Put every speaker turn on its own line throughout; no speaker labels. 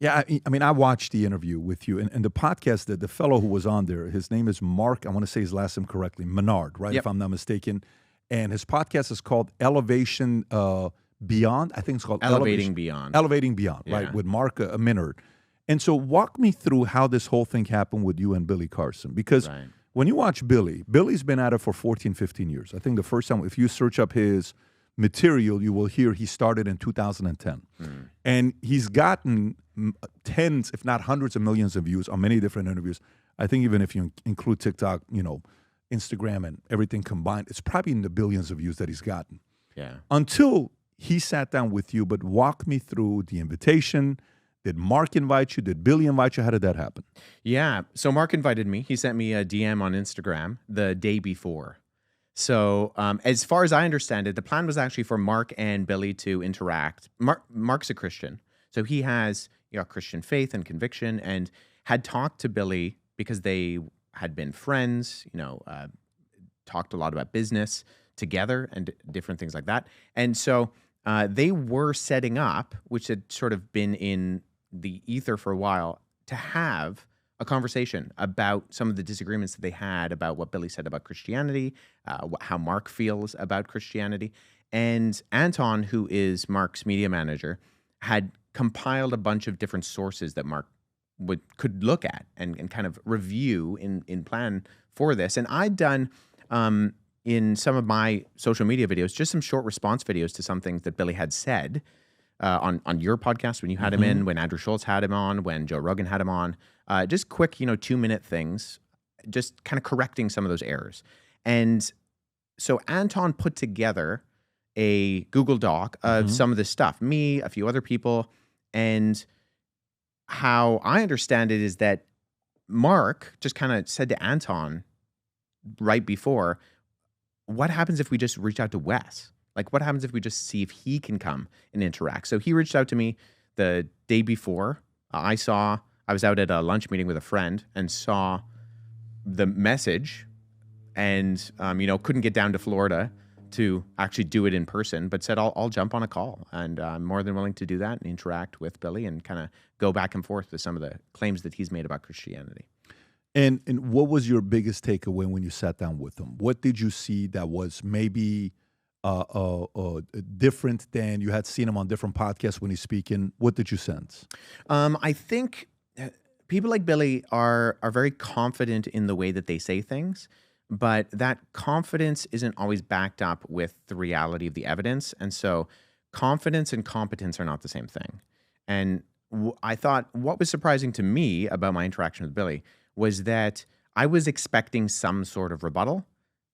Yeah, I mean, I watched the interview with you, and the podcast, the fellow who was on there, his name is Mark, I want to say his last name correctly, Menard, right,
Yep.
if I'm not mistaken. And his podcast is called Elevation Beyond. I think it's called
Elevating Beyond.
Elevating Beyond, right,
Yeah.
with Mark Menard. And so walk me through how this whole thing happened with you and Billy Carson. Because
Right.
when you watch Billy's been at it for 14, 15 years. I think the first time, if you search up his material, you will hear he started in 2010. And he's gotten tens, if not hundreds of millions of views on many different interviews. I think even if you include TikTok, Instagram and everything combined, it's probably in the billions of views that he's gotten.
Yeah.
Until he sat down with you, but walk me through the invitation. Did Mark invite you? Did Billy invite you? How did that happen?
Yeah. So Mark invited me. He sent me a DM on Instagram the day before. So as far as I understand it, the plan was actually for Mark and Billy to interact. Mark's a Christian. So he has Christian faith and conviction, and had talked to Billy because they had been friends, talked a lot about business together and different things like that. And so they were setting up, which had sort of been in the ether for a while, to have a conversation about some of the disagreements that they had about what Billy said about Christianity, how Mark feels about Christianity. And Anton, who is Mark's media manager, had compiled a bunch of different sources that Mark could look at and kind of review in plan for this. And I'd done in some of my social media videos just some short response videos to some things that Billy had said on your podcast when you had him in, when Andrew Schultz had him on, when Joe Rogan had him on. Just quick, 2-minute things, just kind of correcting some of those errors. And so Anton put together a Google Doc of some of this stuff, me, a few other people. And how I understand it is that Mark just kind of said to Anton right before, what happens if we just reach out to Wes? Like, what happens if we just see if he can come and interact? So he reached out to me the day before. I was out at a lunch meeting with a friend and saw the message and, couldn't get down to Florida to actually do it in person, but said, I'll jump on a call, and I'm more than willing to do that and interact with Billy and kind of go back and forth with some of the claims that he's made about Christianity.
And what was your biggest takeaway when you sat down with him? What did you see that was maybe different than you had seen him on different podcasts when he's speaking? What did you sense?
I think people like Billy are very confident in the way that they say things, but that confidence isn't always backed up with the reality of the evidence. And so confidence and competence are not the same thing. And I thought what was surprising to me about my interaction with Billy was that I was expecting some sort of rebuttal.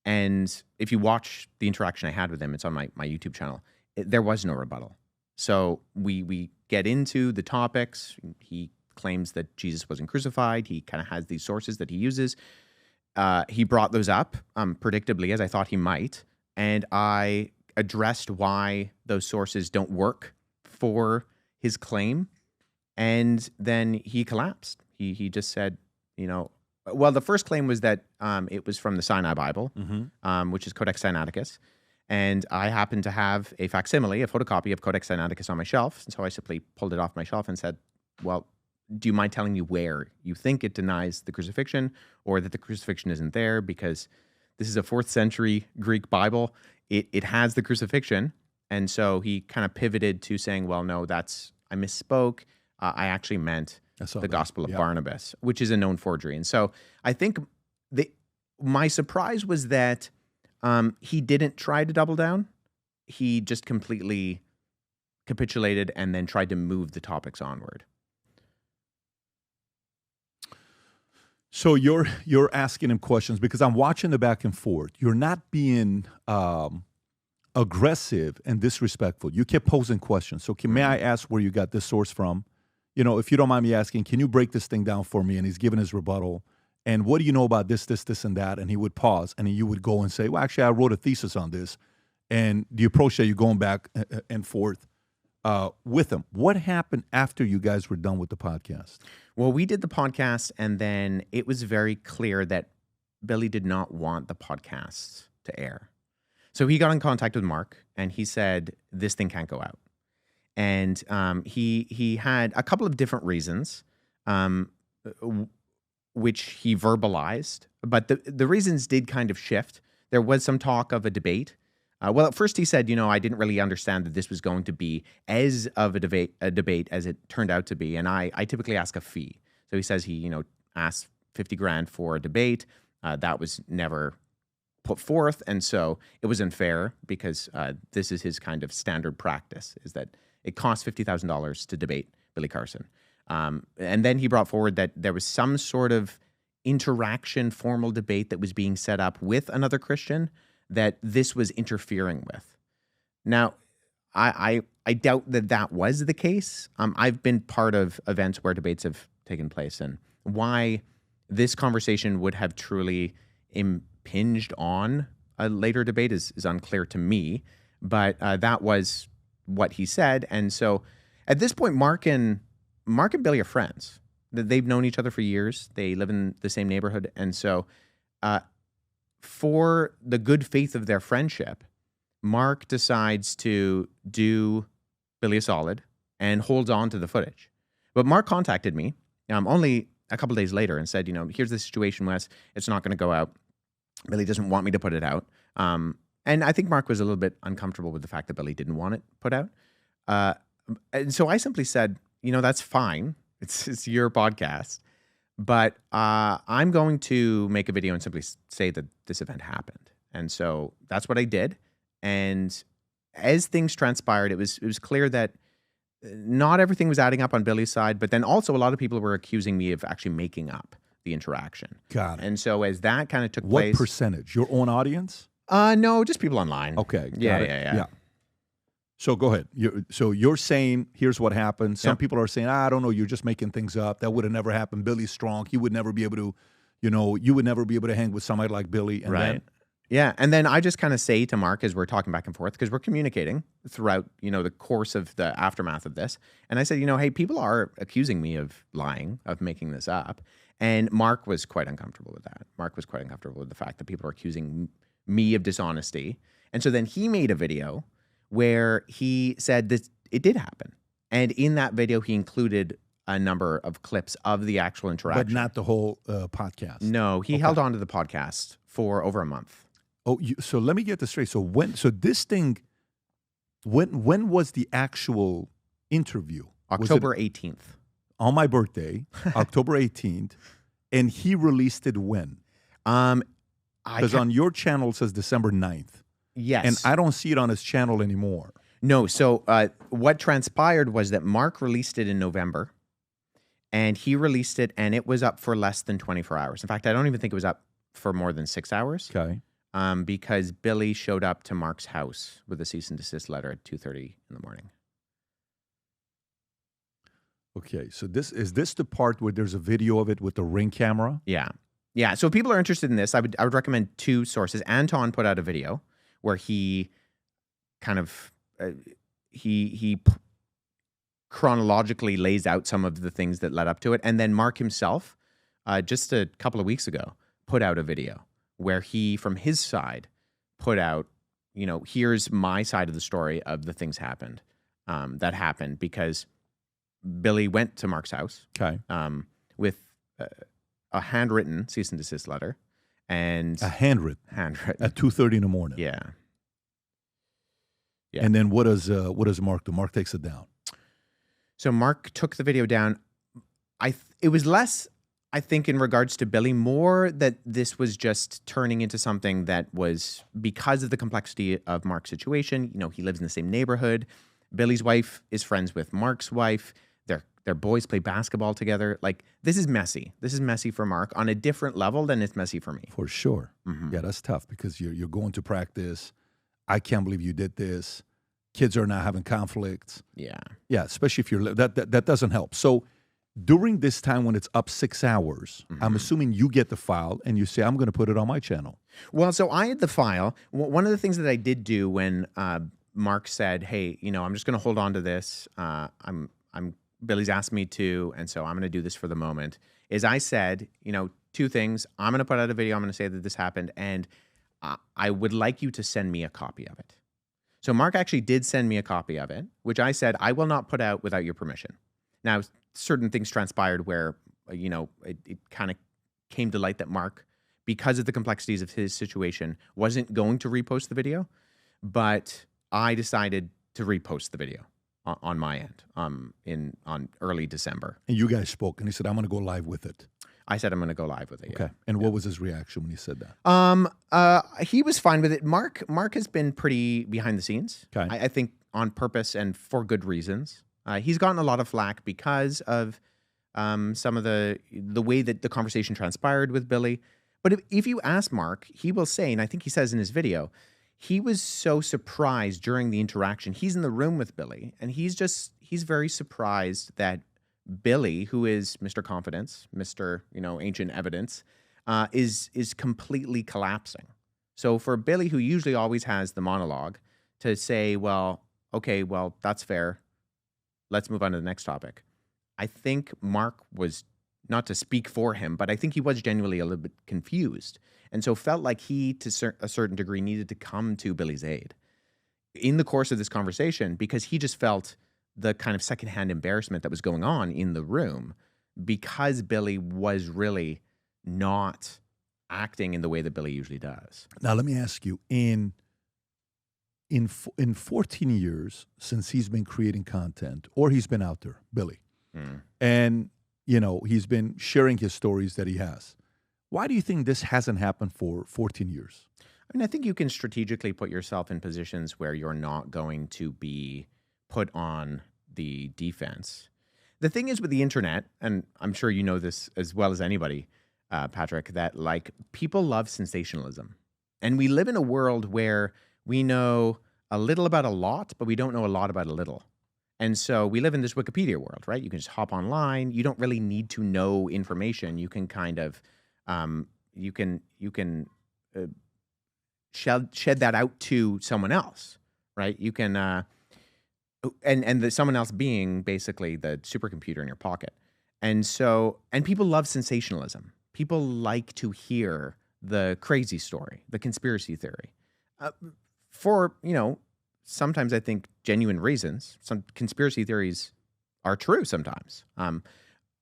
And if you watch the interaction I had with him, it's on my YouTube channel, there was no rebuttal. So we get into the topics. He claims that Jesus wasn't crucified. He kind of has these sources that he uses. He brought those up, predictably, as I thought he might. And I addressed why those sources don't work for his claim. And then he collapsed. He just said, well, the first claim was that it was from the Sinai Bible, which is Codex Sinaiticus. And I happened to have a facsimile, a photocopy of Codex Sinaiticus on my shelf. And so I simply pulled it off my shelf and said, well, do you mind telling me where you think it denies the crucifixion, or that the crucifixion isn't there? Because this is a 4th century Greek Bible. It has the crucifixion. And so he kind of pivoted to saying, well, no, I misspoke. I actually meant the Gospel of Barnabas, which is a known forgery. And so I think my surprise was that he didn't try to double down. He just completely capitulated and then tried to move the topics onward.
So you're asking him questions because I'm watching the back and forth. You're not being aggressive and disrespectful. You kept posing questions. So may I ask where you got this source from? If you don't mind me asking, can you break this thing down for me? And he's giving his rebuttal. And what do you know about this, and that? And he would pause, and then you would go and say, well, actually, I wrote a thesis on this. And the approach that you're going back and forth with him. What happened after you guys were done with the podcast?
Well, we did the podcast, and then it was very clear that Billy did not want the podcast to air. So he got in contact with Mark, and he said, this thing can't go out. And he had a couple of different reasons, which he verbalized. But the reasons did kind of shift. There was some talk of a debate. Well, at first he said, I didn't really understand that this was going to be as of a debate as it turned out to be. And I typically ask a fee. So he says he, asked 50 grand for a debate. That was never put forth. And so it was unfair because this is his kind of standard practice, is that it costs $50,000 to debate Billy Carson. And then he brought forward that there was some sort of interaction, formal debate that was being set up with another Christian that this was interfering with. Now, I doubt that was the case. I've been part of events where debates have taken place, and why this conversation would have truly impinged on a later debate is unclear to me, but that was what he said. And so at this point, Mark and Billy are friends. They've known each other for years. They live in the same neighborhood. And so for the good faith of their friendship, Mark decides to do Billy a solid and holds on to the footage. But Mark contacted me only a couple of days later and said, here's the situation, Wes. It's not going to go out. Billy doesn't want me to put it out. And I think Mark was a little bit uncomfortable with the fact that Billy didn't want it put out. And so I simply said, that's fine. It's your podcast. But I'm going to make a video and simply say that this event happened. And so that's what I did. And as things transpired, it was clear that not everything was adding up on Billy's side, but then also a lot of people were accusing me of actually making up the interaction.
Got it.
And so as that kind of took place...
What percentage? Your own audience?
No, just people online.
Okay.
Yeah.
So go ahead. You're saying, here's what happened. Some people are saying, I don't know, you're just making things up. That would have never happened. Billy's strong. He would never be able to, you would never be able to hang with somebody like Billy. And
right. Yeah. And then I just kind of say to Mark as we're talking back and forth, because we're communicating throughout, the course of the aftermath of this. And I said, hey, people are accusing me of lying, of making this up. And Mark was quite uncomfortable with that. Mark was quite uncomfortable with the fact that people are accusing me of dishonesty. And so then he made a video where he said that it did happen. And in that video, he included a number of clips of the actual interaction.
But not the whole podcast.
No, he held on to the podcast for over a month.
Oh, so let me get this straight. So when was the actual interview?
October 18th.
On my birthday, October 18th. And he released it when? Because on your channel it says December 9th.
Yes.
And I don't see it on his channel anymore.
No. So what transpired was that Mark released it in November. And he released it, and it was up for less than 24 hours. In fact, I don't even think it was up for more than 6 hours.
Okay.
Because Billy showed up to Mark's house with a cease and desist letter at 2:30 in the morning.
Okay, so is this the part where there's a video of it with the Ring camera?
Yeah. So if people are interested in this, I would recommend two sources. Anton put out a video where he kind of he chronologically lays out some of the things that led up to it, and then Mark himself, just a couple of weeks ago, put out a video where he, from his side, put out, here's my side of the story of the things that happened because Billy went to Mark's house with a handwritten cease and desist letter. And
a handwritten at 2:30 in the morning.
Yeah.
And then what does Mark do? Mark takes it down.
So Mark took the video down. It was less, I think, in regards to Billy, more that this was just turning into something that was because of the complexity of Mark's situation. He lives in the same neighborhood. Billy's wife is friends with Mark's wife. Their boys play basketball together. Like, this is messy. This is messy for Mark on a different level than it's messy for me.
For sure.
Mm-hmm.
Yeah, that's tough because you're going to practice. I can't believe you did this. Kids are not having conflicts.
Yeah.
Yeah, especially if that doesn't help. So during this time when it's up 6 hours, I'm assuming you get the file and you say, I'm going to put it on my channel.
Well, so I had the file. One of the things that I did do when Mark said, hey, I'm just going to hold on to this. Billy's asked me to, and so I'm going to do this for the moment, is I said, two things. I'm going to put out a video. I'm going to say that this happened, and I would like you to send me a copy of it. So Mark actually did send me a copy of it, which I said, I will not put out without your permission. Now, certain things transpired where, it kind of came to light that Mark, because of the complexities of his situation, wasn't going to repost the video, but I decided to repost the video on my end on early December.
And you guys spoke, and he said, I'm going to go live with it.
I said I'm going to go live with it.
Okay.
Yeah.
And what was his reaction when you said that?
He was fine with it. Mark has been pretty behind the scenes.
Okay.
I think on purpose and for good reasons. He's gotten a lot of flack because of some of the way that the conversation transpired with Billy. But if you ask Mark, he will say, and I think he says in his video, he was so surprised during the interaction. He's in the room with Billy, and he's very surprised that Billy, who is Mr. Confidence, Mr. Ancient Evidence, is completely collapsing. So for Billy, who usually always has the monologue, to say, well, okay, well, that's fair. Let's move on to the next topic. I think Mark was, not to speak for him, but I think he was genuinely a little bit confused. And so felt like he, to a certain degree, needed to come to Billy's aid in the course of this conversation, because he just felt the kind of secondhand embarrassment that was going on in the room because Billy was really not acting in the way that Billy usually does.
Now, let me ask you, in 14 years since he's been creating content, or he's been out there, Billy, and, he's been sharing his stories that he has, why do you think this hasn't happened for 14 years?
I mean, I think you can strategically put yourself in positions where you're not going to be put on the defense. The thing is with the internet, and I'm sure you know this as well as anybody, Patrick, that people love sensationalism. And we live in a world where we know a little about a lot, but we don't know a lot about a little. And so we live in this Wikipedia world, right? You can just hop online. You don't really need to know information. You can kind of, you can shed that out to someone else, right? You can, and someone else being basically the supercomputer in your pocket. And people love sensationalism. People like to hear the crazy story, the conspiracy theory. For, sometimes I think genuine reasons. Some conspiracy theories are true sometimes.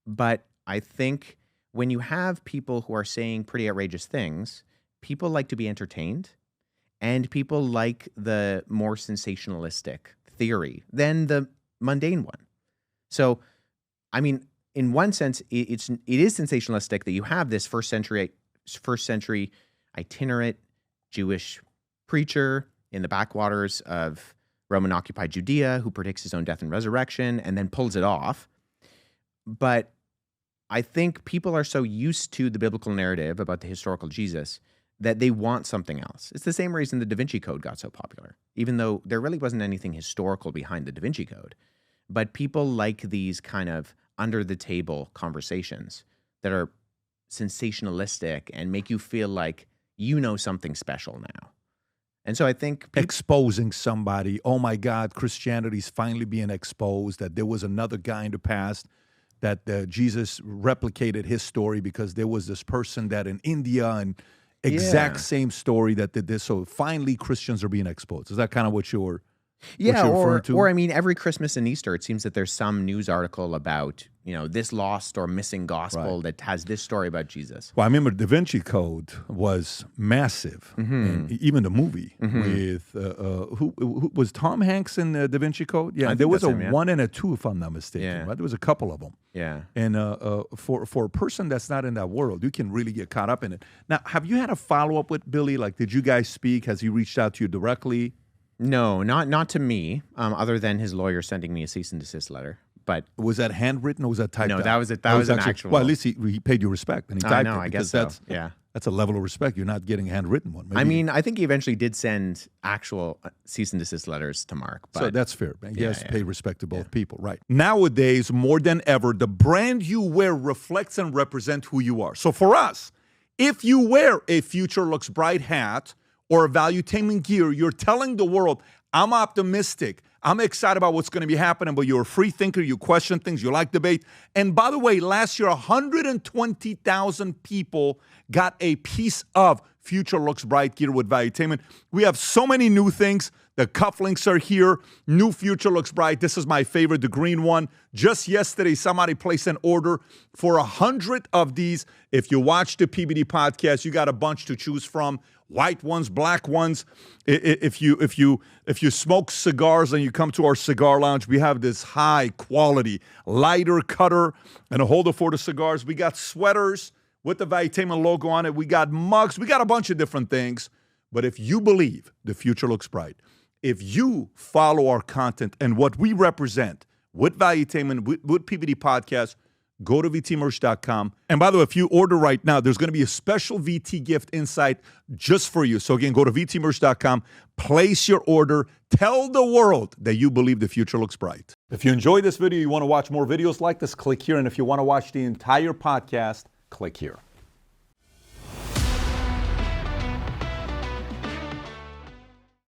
But I think when you have people who are saying pretty outrageous things, people like to be entertained, and people like the more sensationalistic theory than the mundane one. So, I mean, in one sense, it is sensationalistic that you have this first century itinerant Jewish preacher in the backwaters of Roman-occupied Judea who predicts his own death and resurrection and then pulls it off. But I think people are so used to the biblical narrative about the historical Jesus that they want something else. It's the same reason the Da Vinci Code got so popular, even though there really wasn't anything historical behind the Da Vinci Code. But people like these kind of under-the-table conversations that are sensationalistic and make you feel like you know something special now. And so I think
exposing somebody, oh my God, Christianity's finally being exposed, that there was another guy in the past that Jesus replicated his story because there was this person that in India and exact same story that did this. So finally Christians are being exposed. Is that kind of what you're referring to?
Or I mean, every Christmas and Easter, it seems that there's some news article about, this lost or missing gospel that has this story about Jesus.
Well, I remember Da Vinci Code was massive. And even the movie with, who was Tom Hanks in the Da Vinci Code? Yeah, there was a 1 and a 2, if I'm not mistaken. Right? There was a couple of them.
Yeah.
And for a person that's not in that world, you can really get caught up in it. Now, have you had a follow-up with Billy? Like, did you guys speak? Has he reached out to you directly?
No, not to me, other than his lawyer sending me a cease and desist letter. But
was that handwritten or was that typed out?
No, that was an actual.
Well, at least he paid you respect and he typed it.
I guess so.
That's a level of respect. You're not getting a handwritten one. Maybe.
I mean, I think he eventually did send actual cease and desist letters to Mark. But
so that's fair. He has to pay respect to both people, right? Nowadays, more than ever, the brand you wear reflects and represents who you are. So for us, if you wear a Future Looks Bright hat or a Valuetainment gear, you're telling the world, I'm optimistic. I'm excited about what's going to be happening, but you're a free thinker. You question things. You like debate. And by the way, last year, 120,000 people got a piece of Future Looks Bright gear with Valuetainment. We have so many new things. The cufflinks are here. New future looks bright. This is my favorite, the green one. Just yesterday, somebody placed an order for 100 of these. If you watch the PBD podcast, you got a bunch to choose from. White ones, black ones. If you smoke cigars and you come to our cigar lounge, we have this high quality lighter cutter and a holder for the cigars. We got sweaters with the Valuetainment logo on it. We got mugs. We got a bunch of different things. But if you believe the future looks bright, if you follow our content and what we represent with Valuetainment, with PBD Podcast, go to vtmerch.com. And by the way, if you order right now, there's going to be a special VT gift inside just for you. So again, go to vtmerch.com, place your order, tell the world that you believe the future looks bright. If you enjoyed this video, you want to watch more videos like this, click here. And if you want to watch the entire podcast, click here.